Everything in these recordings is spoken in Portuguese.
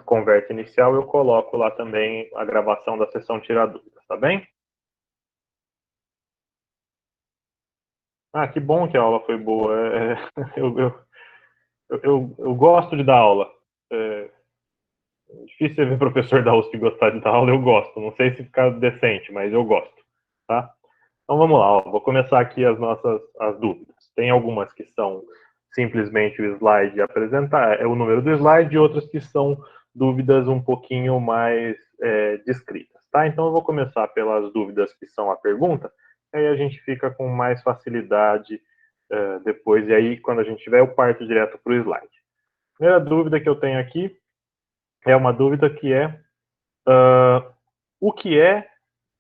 conversa inicial, eu coloco lá também a gravação da sessão Tirar Dúvidas, tá bem? Ah, que bom que a aula foi boa. Eu gosto de dar aula. É difícil você ver professor da USP gostar de dar aula, eu gosto. Não sei se fica decente, mas eu gosto, tá? Então vamos lá, ó. Vou começar aqui as dúvidas. Tem algumas que são simplesmente o slide apresentar, é o número do slide, e outras que são dúvidas um pouquinho mais descritas, tá? Então eu vou começar pelas dúvidas que são a pergunta, aí a gente fica com mais facilidade depois, e aí quando a gente tiver, eu parto direto para o slide. A primeira dúvida que eu tenho aqui é uma dúvida que é o que é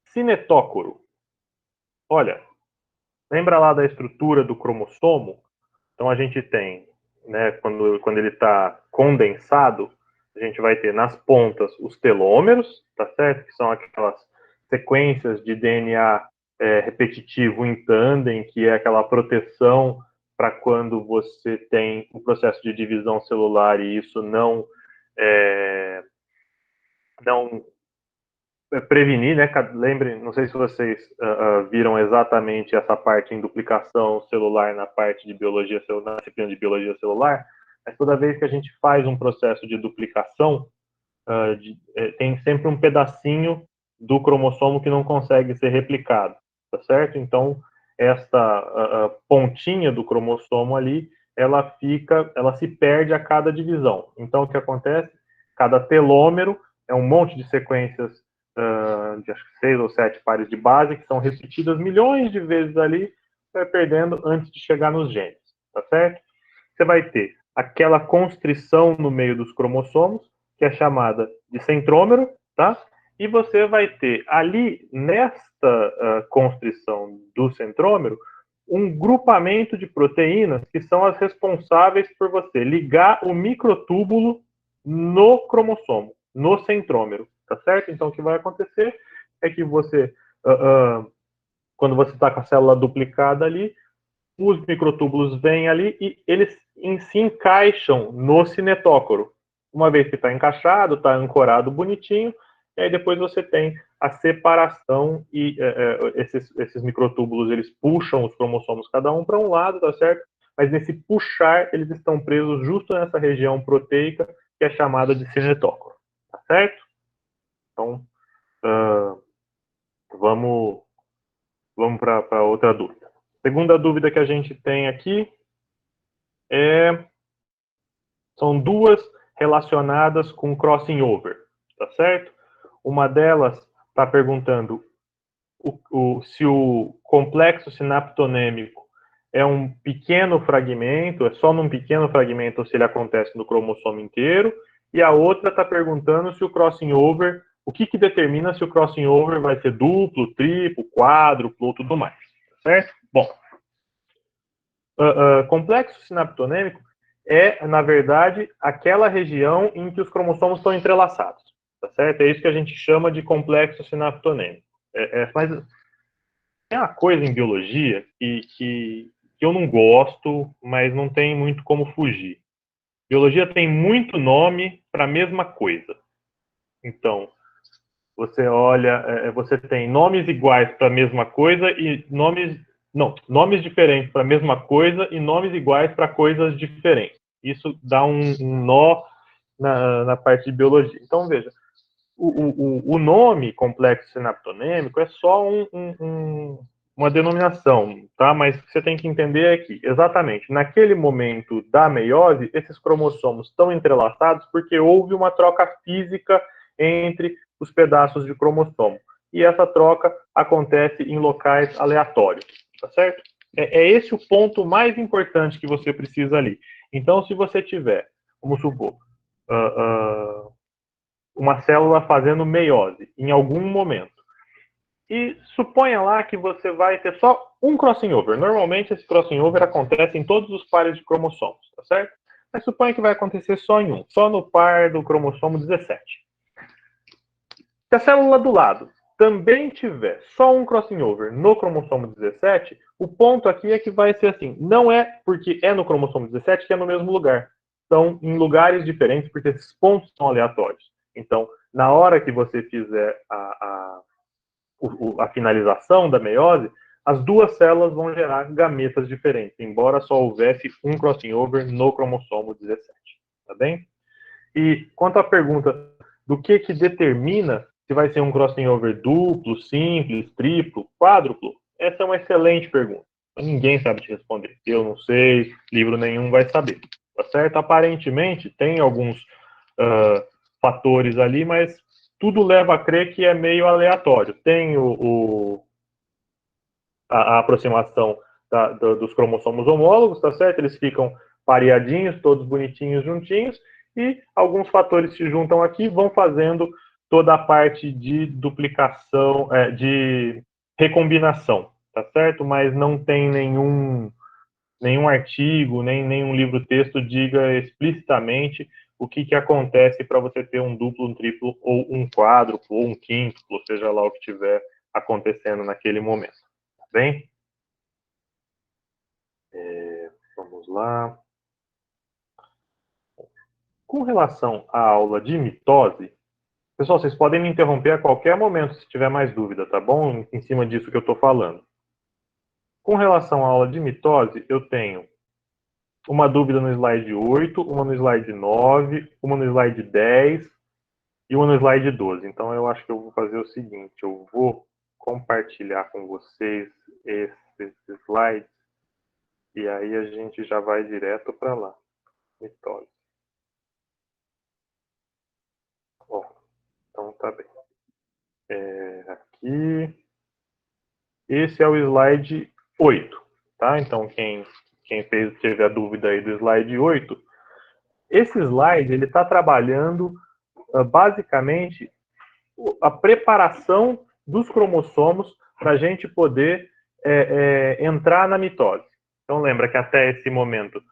cinetócoro? Olha, lembra lá da estrutura do cromossomo? Então a gente tem, né, quando ele está condensado, a gente vai ter nas pontas os telômeros, tá certo? Que são aquelas sequências de DNA repetitivo em tandem, que é aquela proteção para quando você tem um processo de divisão celular e isso não prevenir, né? Lembrem, não sei se vocês viram exatamente essa parte em duplicação celular na parte de biologia celular, na disciplina de biologia celular, mas toda vez que a gente faz um processo de duplicação, tem sempre um pedacinho do cromossomo que não consegue ser replicado, tá certo? Então, essa pontinha do cromossomo ali, ela se perde a cada divisão. Então, o que acontece? Cada telômero é um monte de sequências de acho que 6 ou 7 pares de base, que são repetidas milhões de vezes ali, vai perdendo antes de chegar nos genes, tá certo? Você vai ter aquela constrição no meio dos cromossomos, que é chamada de centrômero, tá? E você vai ter ali, nesta constrição do centrômero, um grupamento de proteínas que são as responsáveis por você ligar o microtúbulo no cromossomo, no centrômero, tá certo? Então, o que vai acontecer é que você, quando você está com a célula duplicada ali, os microtúbulos vêm ali e eles se encaixam no cinetócoro. Uma vez que está encaixado, está ancorado bonitinho, e aí depois você tem a separação e esses microtúbulos eles puxam os cromossomos cada um para um lado, tá certo? Mas nesse puxar eles estão presos justo nessa região proteica que é chamada de cinetócoro, tá certo? Então vamos para outra dúvida. Segunda dúvida que a gente tem aqui são duas relacionadas com crossing over, tá certo? Uma delas está perguntando se o complexo sinaptonêmico é um pequeno fragmento, é só num pequeno fragmento ou se ele acontece no cromossomo inteiro, e a outra está perguntando se o crossing over, o que determina se o crossing over vai ser duplo, triplo, quádruplo ou tudo mais, tá certo? Bom, complexo sinaptonêmico é, na verdade, aquela região em que os cromossomos estão entrelaçados, tá certo? É isso que a gente chama de complexo sinaptonêmico. Mas tem uma coisa em biologia que eu não gosto, mas não tem muito como fugir. Biologia tem muito nome para a mesma coisa. Então, você olha, você tem nomes iguais para a mesma coisa e nomes diferentes para a mesma coisa e nomes iguais para coisas diferentes. Isso dá um nó na parte de biologia. Então, veja, o nome complexo sinaptonêmico é só uma denominação, tá? Mas o que você tem que entender é que, exatamente, naquele momento da meiose, esses cromossomos estão entrelaçados porque houve uma troca física entre os pedaços de cromossomo. E essa troca acontece em locais aleatórios, tá certo? É esse o ponto mais importante que você precisa ali. Então, se você tiver, vamos supor, uma célula fazendo meiose em algum momento, e suponha lá que você vai ter só um crossing over. Normalmente, esse crossing over acontece em todos os pares de cromossomos, tá certo? Mas suponha que vai acontecer só em um, só no par do cromossomo 17. Se a célula do lado também tiver só um crossing over no cromossomo 17, o ponto aqui é que vai ser assim, não é porque é no cromossomo 17 que é no mesmo lugar. estão em lugares diferentes, porque esses pontos são aleatórios. Então, na hora que você fizer a finalização da meiose, as duas células vão gerar gametas diferentes, embora só houvesse um crossing over no cromossomo 17. Tá bem? E quanto à pergunta do que determina se vai ser um crossing over duplo, simples, triplo, quádruplo, essa é uma excelente pergunta. Ninguém sabe te responder. Eu não sei, livro nenhum vai saber. Tá certo? Aparentemente, tem alguns fatores ali, mas tudo leva a crer que é meio aleatório. Tem a aproximação dos cromossomos homólogos, tá certo? Eles ficam pareadinhos, todos bonitinhos, juntinhos, e alguns fatores se juntam aqui, vão fazendo toda a parte de duplicação, de recombinação, tá certo? Mas não tem nenhum artigo, nem nenhum livro-texto diga explicitamente o que acontece para você ter um duplo, um triplo, ou um quádruplo, ou um quíntuplo, seja lá o que estiver acontecendo naquele momento. Tá bem? Vamos lá. Com relação à aula de mitose, pessoal, vocês podem me interromper a qualquer momento se tiver mais dúvida, tá bom? Em cima disso que eu estou falando. Com relação à aula de mitose, eu tenho uma dúvida no slide 8, uma no slide 9, uma no slide 10 e uma no slide 12. Então, eu acho que eu vou fazer o seguinte, eu vou compartilhar com vocês esses slides e aí a gente já vai direto para lá. Mitose. Bom, então tá bem. Aqui. Esse é o slide 8, tá? Então, quem teve a dúvida aí do slide 8, esse slide, ele está trabalhando, basicamente, a preparação dos cromossomos para a gente poder entrar na mitose. Então, lembra que até esse momento,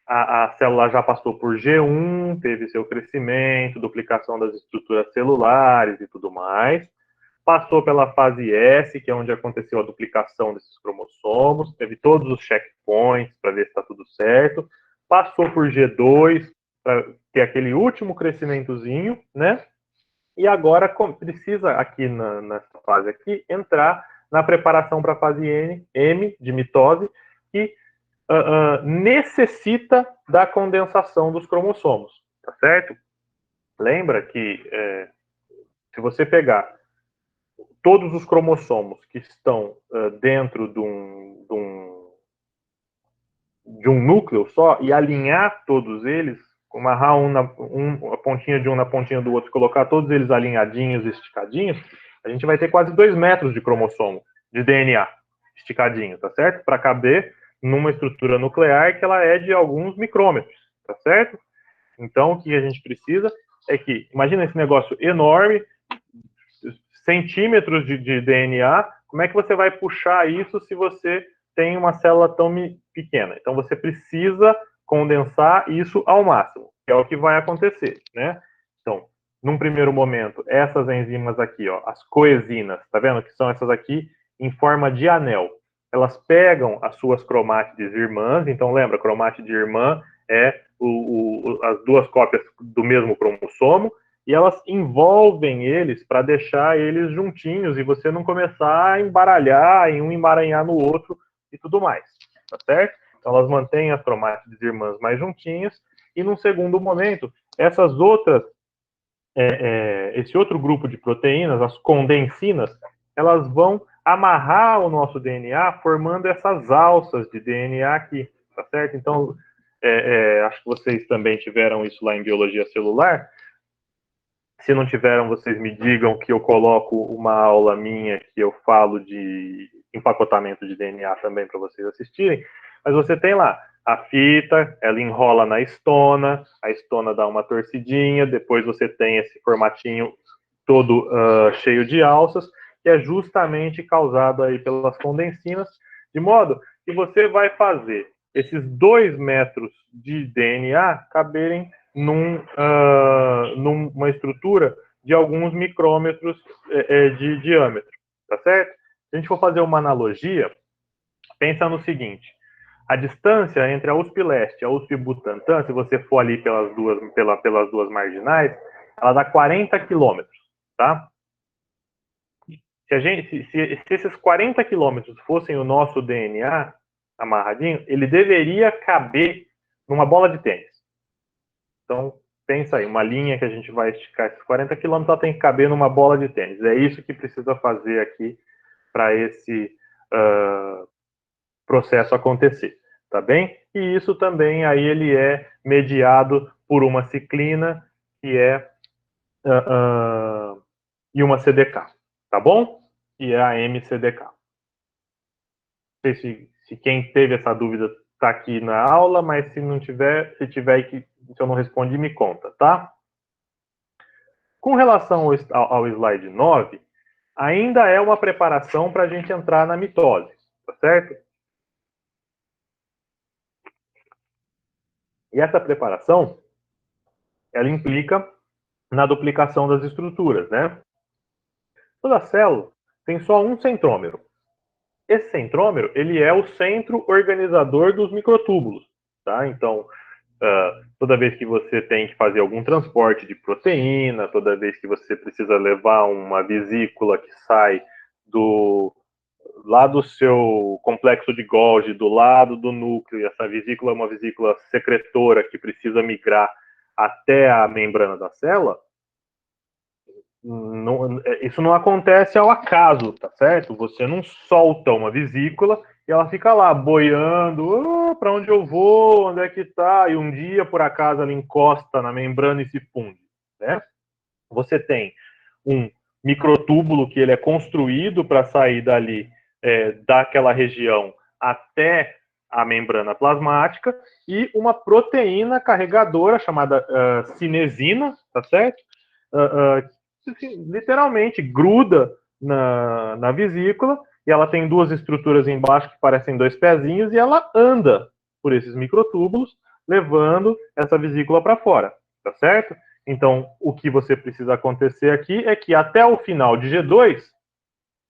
a célula já passou por G1, teve seu crescimento, duplicação das estruturas celulares e tudo mais. Passou pela fase S, que é onde aconteceu a duplicação desses cromossomos, teve todos os checkpoints para ver se está tudo certo. Passou por G2, para ter aquele último crescimentozinho, né? E agora precisa, aqui nessa fase aqui, entrar na preparação para a fase M, de mitose, que necessita da condensação dos cromossomos, tá certo? Lembra que se você pegar todos os cromossomos que estão dentro de um núcleo só e alinhar todos eles, amarrar a pontinha de um na pontinha do outro, colocar todos eles alinhadinhos, esticadinhos, a gente vai ter quase 2 metros de cromossomo, de DNA, esticadinho, tá certo? Para caber numa estrutura nuclear que ela é de alguns micrômetros, tá certo? Então, o que a gente precisa é que, imagina esse negócio enorme, centímetros de DNA, como é que você vai puxar isso se você tem uma célula tão pequena? Então, você precisa condensar isso ao máximo, que é o que vai acontecer, né? Então, num primeiro momento, essas enzimas aqui, ó, as coenzinas, tá vendo? Que são essas aqui em forma de anel. Elas pegam as suas cromátides irmãs, então lembra, cromátide irmã é as duas cópias do mesmo cromossomo, e elas envolvem eles para deixar eles juntinhos e você não começar a embaralhar em um emaranhar no outro e tudo mais, tá certo? Então elas mantêm as cromátides irmãs mais juntinhas e num segundo momento essas outras esse outro grupo de proteínas, as condensinas, elas vão amarrar o nosso DNA formando essas alças de DNA aqui, tá certo? Então acho que vocês também tiveram isso lá em biologia celular. Se não tiveram, vocês me digam que eu coloco uma aula minha que eu falo de empacotamento de DNA também para vocês assistirem. Mas você tem lá a fita, ela enrola na estona, a estona dá uma torcidinha, depois você tem esse formatinho todo cheio de alças, que é justamente causado aí pelas condensinas, de modo que você vai fazer esses 2 metros de DNA caberem numa estrutura de alguns micrômetros de diâmetro, tá certo? Se a gente for fazer uma analogia, pensa no seguinte, A distância entre a USP Leste e a USP Butantã, se você for ali pelas duas marginais, ela dá 40 quilômetros, tá? Se esses 40 quilômetros fossem o nosso DNA amarradinho, ele deveria caber numa bola de tênis. Então, pensa aí, uma linha que a gente vai esticar esses 40 quilômetros, ela tem que caber numa bola de tênis. É isso que precisa fazer aqui para esse processo acontecer, tá bem? E isso também aí ele é mediado por uma ciclina que é e uma CDK, tá bom? E é a MCDK. Não sei se quem teve essa dúvida está aqui na aula, mas se não tiver, se eu não respondi, me conta, tá? Com relação ao slide 9, ainda é uma preparação para a gente entrar na mitose, tá certo? E essa preparação, ela implica na duplicação das estruturas, né? Toda célula tem só um centrômero. Esse centrômero, ele é o centro organizador dos microtúbulos, tá? Então, toda vez que você tem que fazer algum transporte de proteína, toda vez que você precisa levar uma vesícula que sai lá do seu complexo de Golgi, do lado do núcleo, e essa vesícula é uma vesícula secretora que precisa migrar até a membrana da célula, isso não acontece ao acaso, tá certo? Você não solta uma vesícula e ela fica lá boiando, para onde eu vou, onde é que tá, e um dia por acaso ela encosta na membrana e se funde, né? Você tem um microtúbulo que ele é construído para sair dali, daquela região até a membrana plasmática, e uma proteína carregadora chamada cinesina, tá certo? Literalmente gruda na vesícula, e ela tem duas estruturas embaixo que parecem dois pezinhos, e ela anda por esses microtúbulos, levando essa vesícula para fora, tá certo? Então, o que você precisa acontecer aqui é que até o final de G2,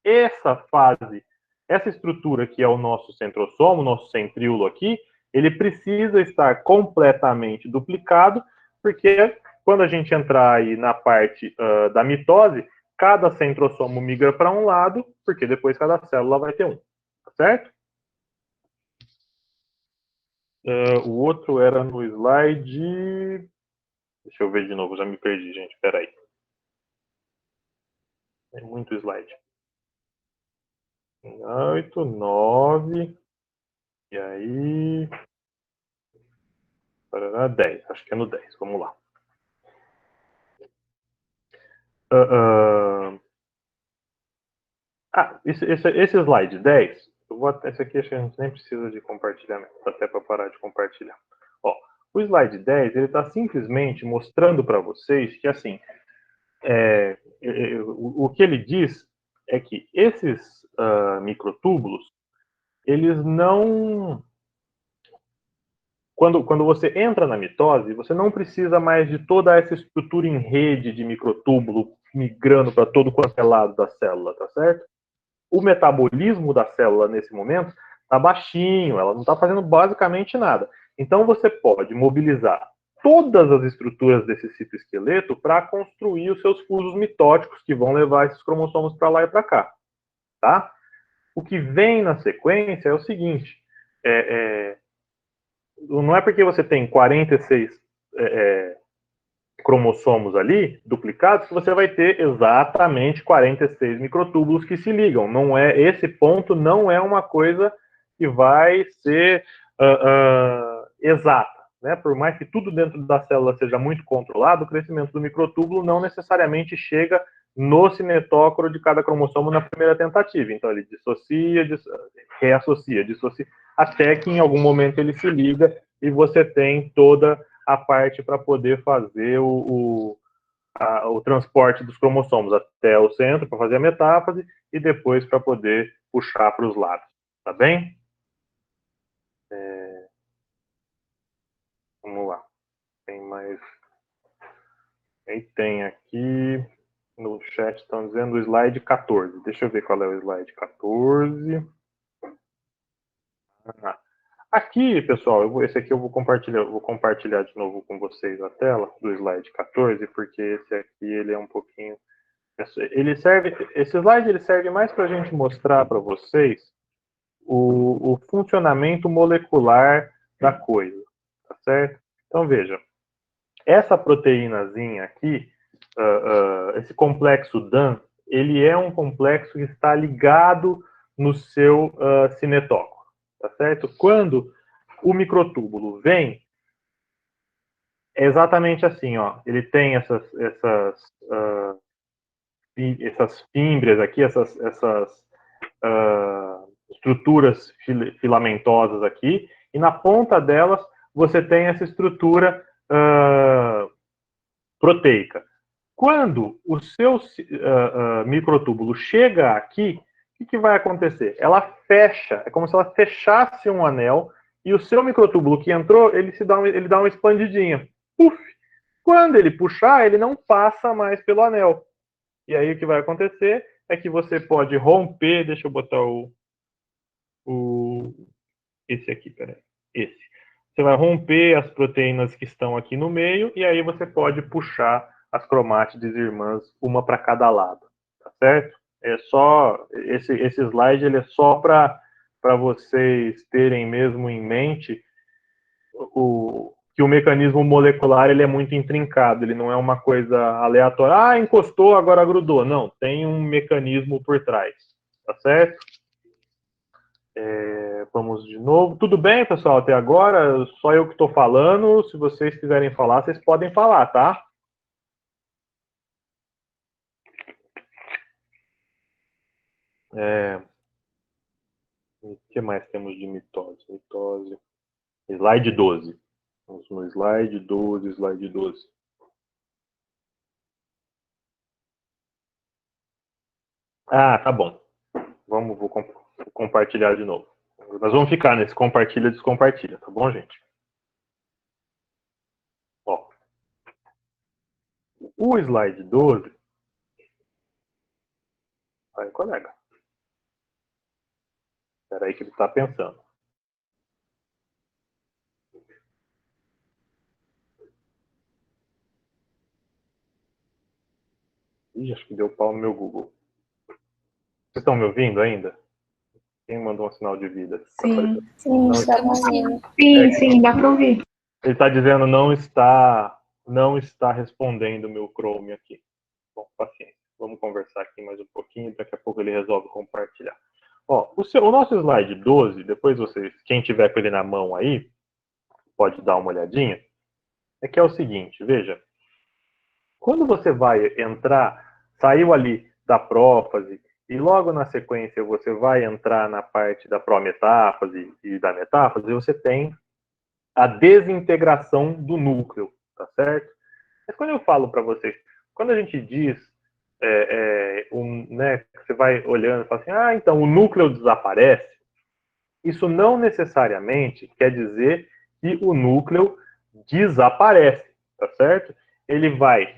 essa fase, essa estrutura que é o nosso centrossomo, nosso centríolo aqui, ele precisa estar completamente duplicado, porque quando a gente entrar aí na parte da mitose, cada centrossomo migra para um lado, porque depois cada célula vai ter um, tá certo? O outro era no slide... Deixa eu ver de novo, já me perdi, gente, peraí. É muito slide. 8, 9, e aí... 10, acho que é no 10, vamos lá. Esse slide 10, esse aqui acho que a gente nem precisa de compartilhamento, até para parar de compartilhar. Ó, o slide 10, ele está simplesmente mostrando para vocês que, assim, o que ele diz é que esses microtúbulos, eles não... Quando você entra na mitose, você não precisa mais de toda essa estrutura em rede de microtúbulo migrando para todo quanto é lado da célula, tá certo? O metabolismo da célula nesse momento está baixinho, ela não está fazendo basicamente nada. Então você pode mobilizar todas as estruturas desse citoesqueleto para construir os seus fusos mitóticos que vão levar esses cromossomos para lá e para cá, tá? O que vem na sequência é o seguinte: não é porque você tem 46 cromossomos ali duplicados que você vai ter exatamente 46 microtúbulos que se ligam. Não é, esse ponto não é uma coisa que vai ser exata, né? Por mais que tudo dentro da célula seja muito controlado, o crescimento do microtúbulo não necessariamente chega no cinetócoro de cada cromossomo na primeira tentativa. Então ele reassocia, dissocia, até que em algum momento ele se liga e você tem toda a parte para poder fazer o transporte dos cromossomos até o centro para fazer a metáfase e depois para poder puxar para os lados, tá bem? Vamos lá. Tem mais. Aí tem aqui no chat, estão dizendo o slide 14. Deixa eu ver qual é o slide 14. Aqui, pessoal, esse aqui eu vou compartilhar de novo com vocês a tela do slide 14, porque esse aqui ele é um pouquinho. Esse slide ele serve mais para a gente mostrar para vocês o funcionamento molecular da coisa, tá certo? Então veja, essa proteínazinha aqui, esse complexo DAN, ele é um complexo que está ligado no seu cinetócoro, tá certo? Quando o microtúbulo vem, é exatamente assim, ó. Ele tem essas fímbrias aqui, essas estruturas filamentosas aqui, e na ponta delas você tem essa estrutura proteica. Quando o seu microtúbulo chega aqui, o que vai acontecer? Ela fecha, é como se ela fechasse um anel, e o seu microtúbulo que entrou, ele dá uma expandidinha. Puf! Quando ele puxar, ele não passa mais pelo anel. E aí o que vai acontecer é que você pode romper, deixa eu botar esse aqui, peraí, esse. Você vai romper as proteínas que estão aqui no meio e aí você pode puxar as cromátides irmãs, uma para cada lado, tá certo? É só esse slide ele é só para vocês terem mesmo em mente que o mecanismo molecular ele é muito intrincado, ele não é uma coisa aleatória. Ah, encostou, agora grudou. Não, tem um mecanismo por trás, tá certo? Vamos de novo. Tudo bem, pessoal, até agora? Só eu que estou falando. Se vocês quiserem falar, vocês podem falar, tá? O que mais temos de mitose? Mitose. Slide 12. Vamos no slide 12, slide 12. Ah, tá bom. Vou compartilhar de novo. Nós vamos ficar nesse compartilha e descompartilha, tá bom, gente? Ó, o slide 12. Aí, colega. Espera aí que ele está pensando. Ih, acho que deu pau no meu Google. Vocês estão me ouvindo ainda? Quem mandou um sinal de vida? Sim, sim, estamos sim. Sim, dá para ouvir. Ele está dizendo não está respondendo o meu Chrome aqui. Bom, paciência. Vamos conversar aqui mais um pouquinho, daqui a pouco ele resolve compartilhar. Ó, o nosso slide 12, depois vocês, quem tiver com ele na mão aí, pode dar uma olhadinha, é que é o seguinte, veja, quando você vai entrar, saiu ali da prófase, e logo na sequência você vai entrar na parte da prometáfase e da metáfase, você tem a desintegração do núcleo, tá certo? Mas quando eu falo para vocês, quando a gente diz, né, você vai olhando e fala assim, ah, então o núcleo desaparece, isso não necessariamente quer dizer que o núcleo desaparece, tá certo? Ele vai,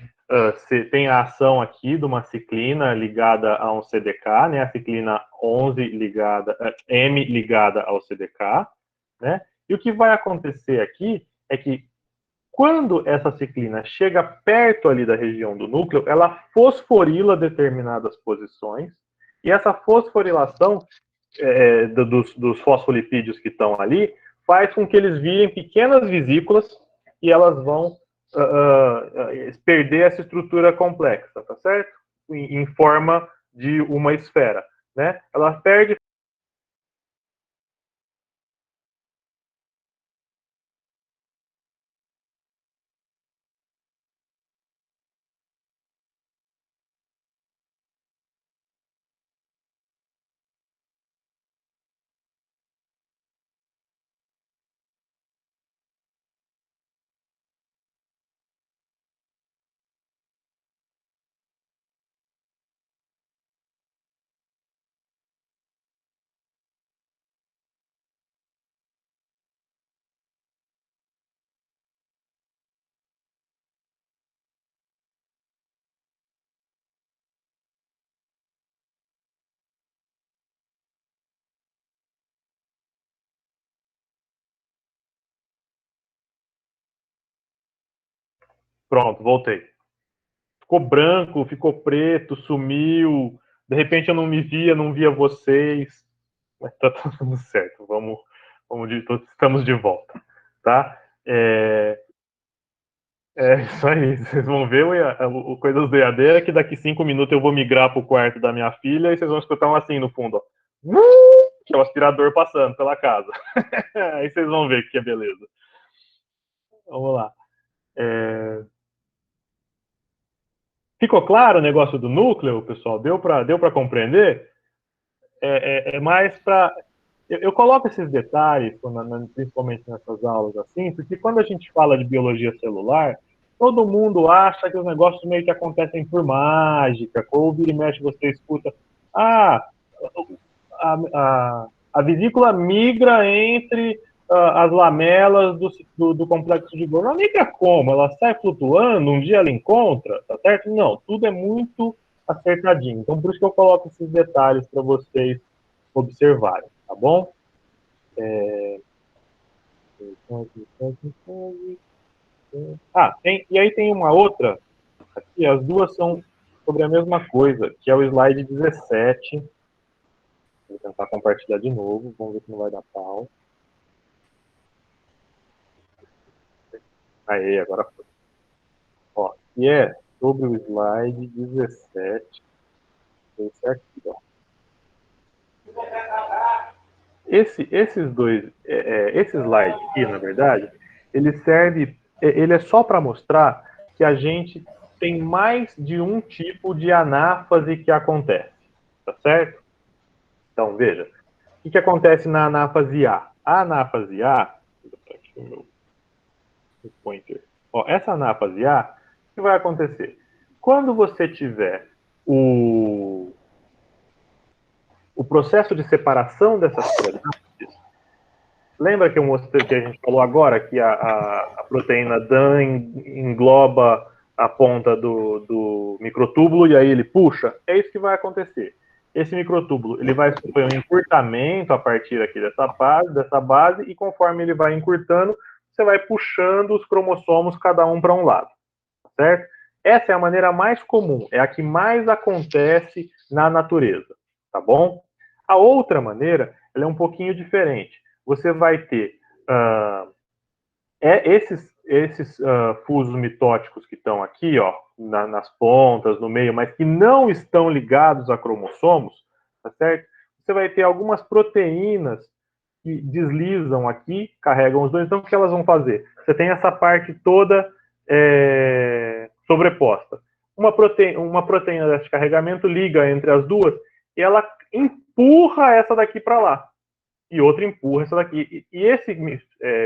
tem a ação aqui de uma ciclina ligada a um CDK, né, a ciclina 11 ligada, M ligada ao CDK, né? E o que vai acontecer aqui é que quando essa ciclina chega perto ali da região do núcleo, ela fosforila determinadas posições, e essa fosforilação dos fosfolipídios que estão ali faz com que eles virem pequenas vesículas e elas vão perder essa estrutura complexa, tá certo? Em forma de uma esfera, né? Ela perde Pronto, voltei. Ficou branco, ficou preto, sumiu. De repente eu não me via, não via vocês. Mas tá tudo certo. Estamos de volta, tá? É isso aí. Vocês vão ver o Coisas do EAD é que daqui 5 minutos eu vou migrar pro quarto da minha filha e vocês vão escutar um assim no fundo, ó. Que é o aspirador passando pela casa. Aí vocês vão ver que é beleza. Vamos lá. Ficou claro o negócio do núcleo, pessoal? Deu para compreender? É mais para... Eu coloco esses detalhes, principalmente nessas aulas assim, porque quando a gente fala de biologia celular, todo mundo acha que os negócios meio que acontecem por mágica, ou vira e mexe você escuta, ah, a vesícula migra entre as lamelas do complexo de Golgi. Ela migra como? Ela sai flutuando, um dia ela encontra, tá certo? Não, tudo é muito acertadinho. Então, por isso que eu coloco esses detalhes para vocês observarem, tá bom? E aí tem uma outra, aqui, as duas são sobre a mesma coisa, que é o slide 17. Vou tentar compartilhar de novo, vamos ver se não vai dar pau. Aí, agora foi. Ó, e é sobre o slide 17. Esse aqui, ó. Esse slide aqui, na verdade, ele é só para mostrar que a gente tem mais de um tipo de anáfase que acontece, tá certo? Então, veja, o que acontece na anáfase A? A anáfase A, vou botar aqui o meu pointer. Ó, essa anáfase A, o que vai acontecer? Quando você tiver o processo de separação dessas anáfases, lembra que eu mostrei, que a gente falou agora, que a proteína DAN engloba a ponta do microtúbulo e aí ele puxa? É isso que vai acontecer. Esse microtúbulo ele vai sofrer um encurtamento a partir aqui dessa base, e conforme ele vai encurtando, você vai puxando os cromossomos, cada um para um lado, certo? Essa é a maneira mais comum, é a que mais acontece na natureza, tá bom? A outra maneira, ela é um pouquinho diferente. Você vai ter esses fusos mitóticos que estão aqui, ó, nas pontas, no meio, mas que não estão ligados a cromossomos, tá certo? Você vai ter algumas proteínas que deslizam aqui, carregam os dois. Então, o que elas vão fazer? Você tem essa parte toda sobreposta. Uma proteína desse carregamento liga entre as duas e ela empurra essa daqui para lá. E outra empurra essa daqui. E esse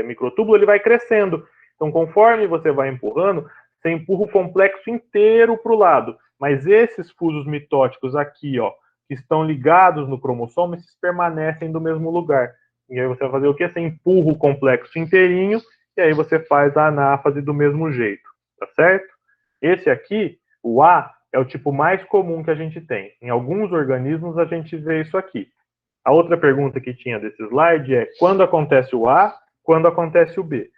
microtúbulo ele vai crescendo. Então, conforme você vai empurrando, você empurra o complexo inteiro para o lado. Mas esses fusos mitóticos aqui, ó, que estão ligados no cromossomo, esses permanecem do mesmo lugar. E aí você vai fazer o quê? Você empurra o complexo inteirinho e aí você faz a anáfase do mesmo jeito, tá certo? Esse aqui, o A, é o tipo mais comum que a gente tem. Em alguns organismos a gente vê isso aqui. A outra pergunta que tinha desse slide é quando acontece o A, quando acontece o B.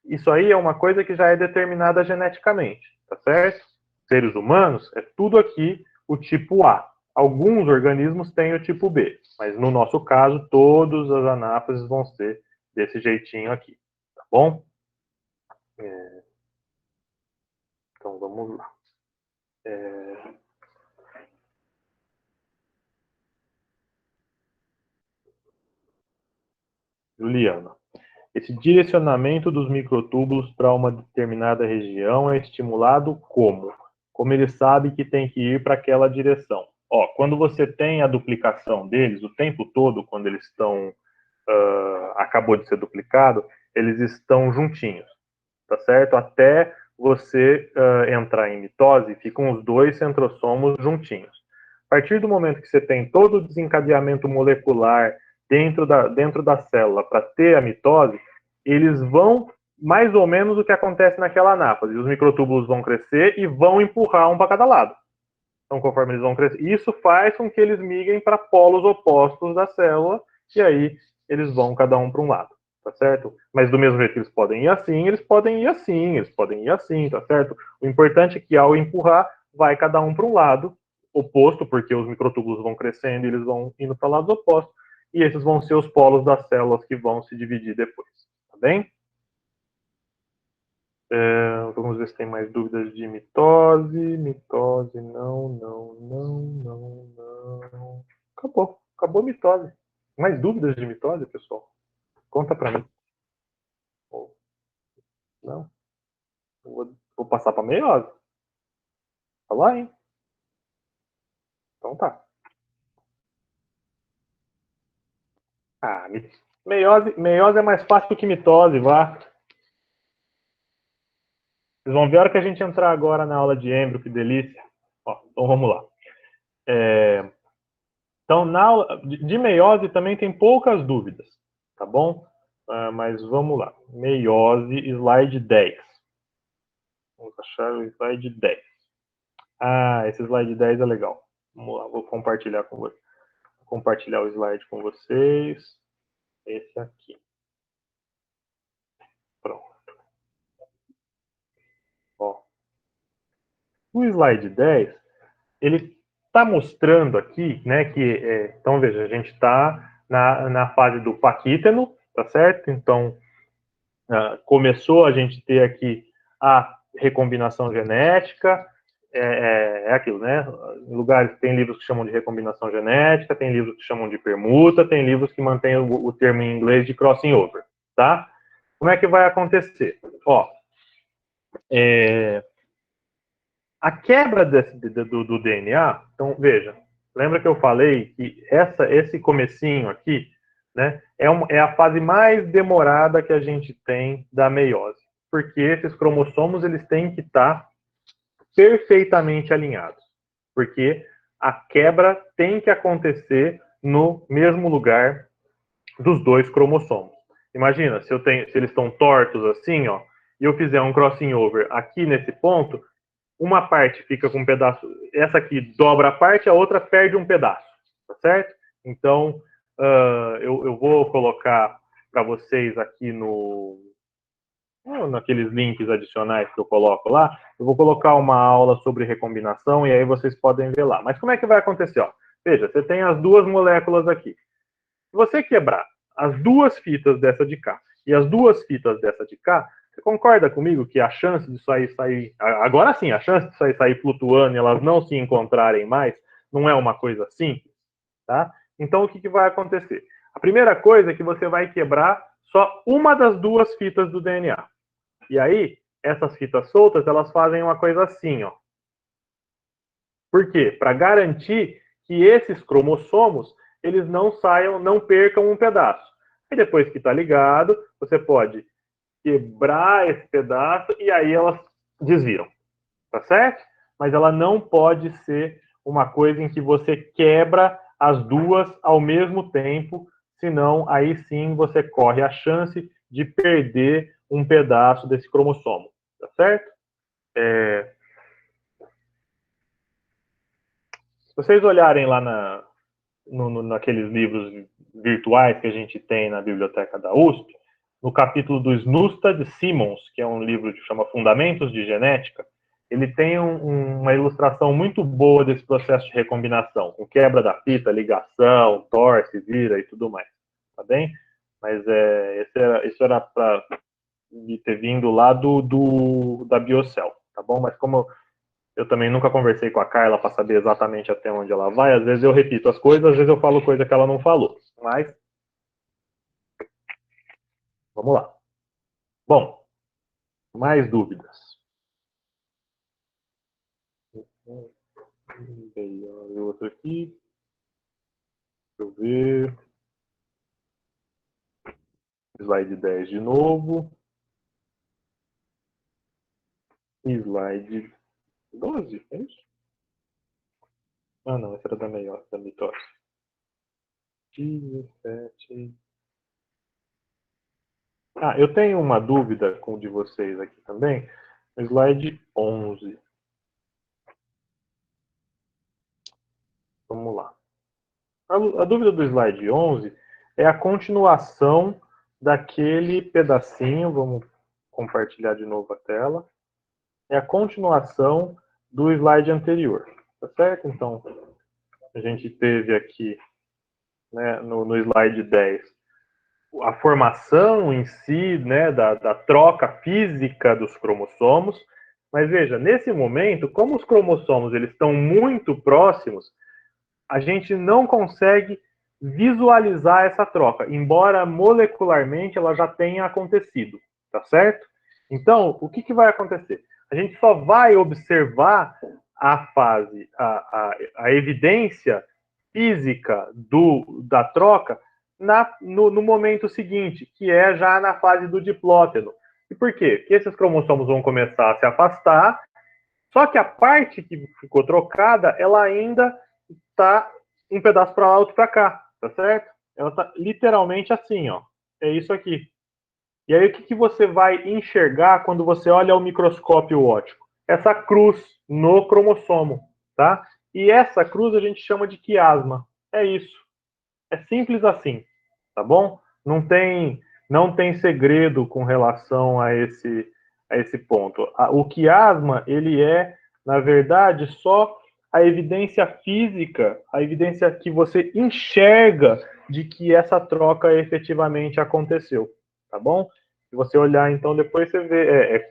Isso aí é uma coisa que já é determinada geneticamente, tá certo? Seres humanos, é tudo aqui o tipo A. Alguns organismos têm o tipo B, mas no nosso caso, todas as anáfases vão ser desse jeitinho aqui, tá bom? Então, vamos lá. Juliana. Esse direcionamento dos microtúbulos para uma determinada região é estimulado como? Como ele sabe que tem que ir para aquela direção. Ó, quando você tem a duplicação deles, o tempo todo, quando eles estão, acabou de ser duplicado, eles estão juntinhos, tá certo? Até você entrar em mitose, ficam os dois centrossomos juntinhos. A partir do momento que você tem todo o desencadeamento molecular dentro da célula para ter a mitose, eles vão mais ou menos o que acontece naquela anáfase. Os microtúbulos vão crescer e vão empurrar um para cada lado. Então, conforme eles vão crescer, isso faz com que eles migrem para polos opostos da célula, e aí eles vão cada um para um lado, tá certo? Mas do mesmo jeito que eles podem ir assim, eles podem ir assim, eles podem ir assim, tá certo? O importante é que ao empurrar, vai cada um para um lado oposto, porque os microtúbulos vão crescendo e eles vão indo para lados opostos, e esses vão ser os polos das células que vão se dividir depois, tá bem? Vamos ver se tem mais dúvidas de mitose. Mitose, não, não, não, não, não. Acabou a mitose. Mais dúvidas de mitose, pessoal? Conta para mim. Não? Vou passar para meiose. Tá lá, hein? Então tá. Ah, meiose é mais fácil que mitose, vá. Vocês vão ver a hora que a gente entrar agora na aula de embrio, que delícia. Ó, então vamos lá. Então, na aula de meiose também tem poucas dúvidas, tá bom? Mas vamos lá. Meiose, slide 10. Vamos achar o slide 10. Ah, esse slide 10 é legal. Vamos lá, vou compartilhar com vocês. Vou compartilhar o slide com vocês. Esse aqui. Pronto. Ó. O slide 10, ele está mostrando aqui, né, que, então veja, a gente está na fase do paquíteno, tá certo? Então, começou a gente ter aqui a recombinação genética, é aquilo, né? Em lugares tem livros que chamam de recombinação genética, tem livros que chamam de permuta, tem livros que mantêm o termo em inglês de crossing over, tá? Como é que vai acontecer? Ó, a quebra do DNA, então veja, lembra que eu falei que esse comecinho aqui, né, é a fase mais demorada que a gente tem da meiose, porque esses cromossomos eles têm que estar perfeitamente alinhados, porque a quebra tem que acontecer no mesmo lugar dos dois cromossomos. Imagina, se eles estão tortos assim, ó, e eu fizer um crossing over aqui nesse ponto, uma parte fica com um pedaço, essa aqui dobra a parte, a outra perde um pedaço, tá certo? Então, eu vou colocar para vocês aqui naqueles links adicionais que eu coloco lá, eu vou colocar uma aula sobre recombinação e aí vocês podem ver lá. Mas como é que vai acontecer? Ó? Veja, você tem as duas moléculas aqui. Se você quebrar as duas fitas dessa de cá e as duas fitas dessa de cá, você concorda comigo que a chance de sair, agora sim, a chance de sair flutuando e elas não se encontrarem mais, não é uma coisa simples, tá? Então, o que vai acontecer? A primeira coisa é que você vai quebrar só uma das duas fitas do DNA. E aí, essas fitas soltas, elas fazem uma coisa assim, ó. Por quê? Para garantir que esses cromossomos, eles não saiam, não percam um pedaço. E depois que está ligado, você pode quebrar esse pedaço e aí elas desviram, tá certo? Mas ela não pode ser uma coisa em que você quebra as duas ao mesmo tempo, senão aí sim você corre a chance de perder um pedaço desse cromossomo, tá certo? Se vocês olharem lá naqueles livros virtuais que a gente tem na biblioteca da USP, no capítulo do Snustad Simons, que é um livro que chama Fundamentos de Genética, ele tem uma ilustração muito boa desse processo de recombinação, com quebra da fita, ligação, torce, vira e tudo mais, tá bem? Mas isso era para ter vindo lá da Biocell, tá bom? Mas como eu também nunca conversei com a Carla para saber exatamente até onde ela vai. Às vezes eu repito as coisas, às vezes eu falo coisa que ela não falou. Mas, vamos lá. Bom, mais dúvidas. Outro aqui. Deixa eu ver. Slide 10 de novo. Slide 12, é isso? Ah, não, essa era da mitose. 17. Ah, eu tenho uma dúvida com o de vocês aqui também. Slide 11. Vamos lá. A dúvida do slide 11 é a continuação daquele pedacinho, vamos compartilhar de novo a tela, é a continuação do slide anterior, tá certo? Então, a gente teve aqui, né, no slide 10, a formação em si, né, da troca física dos cromossomos, mas veja, nesse momento, como os cromossomos eles estão muito próximos, a gente não consegue visualizar essa troca, embora molecularmente ela já tenha acontecido, tá certo? Então, o que vai acontecer? A gente só vai observar a fase, a evidência física da troca no momento seguinte, que é já na fase do diplóteno. E por quê? Porque esses cromossomos vão começar a se afastar, só que a parte que ficou trocada, ela ainda está um pedaço para lá, outro para cá, tá certo? Ela está literalmente assim, ó. É isso aqui. E aí o que você vai enxergar quando você olha ao microscópio óptico? Essa cruz no cromossomo, tá? E essa cruz a gente chama de quiasma. É isso. É simples assim, tá bom? Não tem segredo com relação a esse ponto. O quiasma, ele é, na verdade, só a evidência física, a evidência que você enxerga de que essa troca efetivamente aconteceu, tá bom? Se você olhar, então, depois você vê.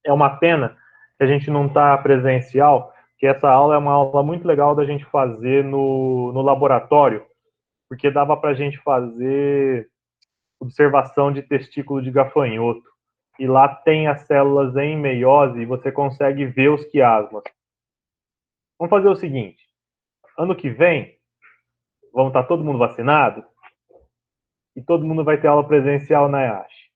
É uma pena que a gente não está presencial, que essa aula é uma aula muito legal da gente fazer no laboratório, porque dava para a gente fazer observação de testículo de gafanhoto. E lá tem as células em meiose e você consegue ver os quiasmas. Vamos fazer o seguinte: ano que vem, vamos estar todo mundo vacinado e todo mundo vai ter aula presencial na EASH.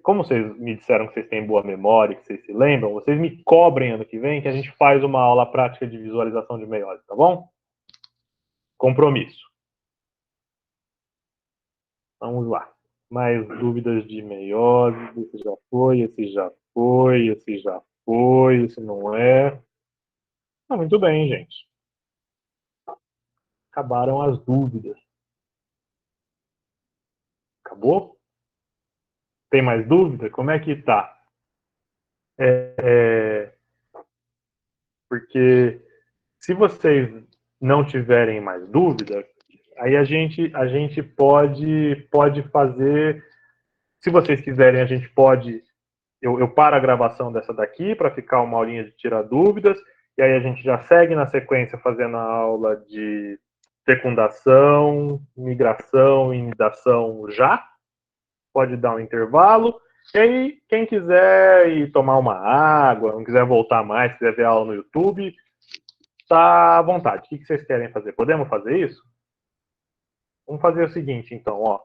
Como vocês me disseram que vocês têm boa memória, que vocês se lembram, vocês me cobrem ano que vem que a gente faz uma aula prática de visualização de meiose, tá bom? Compromisso. Vamos lá. Mais dúvidas de meiose? Esse já foi, esse já foi, esse já foi, esse não é. Ah, muito bem, gente. Acabaram as dúvidas. Acabou? Tem mais dúvida? Como é que tá? Porque se vocês não tiverem mais dúvida, aí a gente pode fazer. Se vocês quiserem, a gente pode. Eu paro a gravação dessa daqui para ficar uma aulinha de tirar dúvidas, e aí a gente já segue na sequência fazendo a aula de fecundação, migração e inidação já. Pode dar um intervalo. E aí, quem quiser ir tomar uma água, não quiser voltar mais, quiser ver a aula no YouTube, tá à vontade. O que vocês querem fazer? Podemos fazer isso? Vamos fazer o seguinte, então, ó.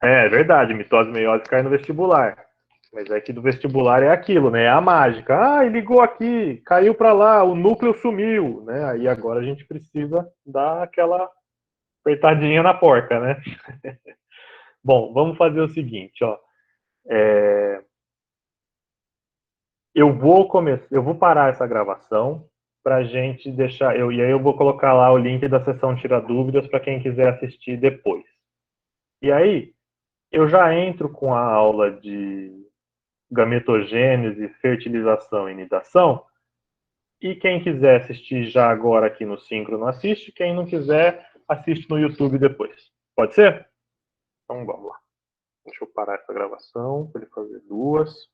É verdade, mitose e meiose cai no vestibular. Mas é que do vestibular é aquilo, né? É a mágica. Ah, ele ligou aqui, caiu para lá, o núcleo sumiu, né? Aí agora a gente precisa dar aquela apertadinha na porca, né? Bom, vamos fazer o seguinte, ó. Eu vou parar essa gravação para gente deixar. E aí eu vou colocar lá o link da sessão Tira Dúvidas para quem quiser assistir depois. E aí, eu já entro com a aula de gametogênese, fertilização e nidação. E quem quiser assistir já agora aqui no Síncrono, assiste. Quem não quiser, assiste no YouTube depois. Pode ser? Então vamos lá. Deixa eu parar essa gravação para ele fazer duas.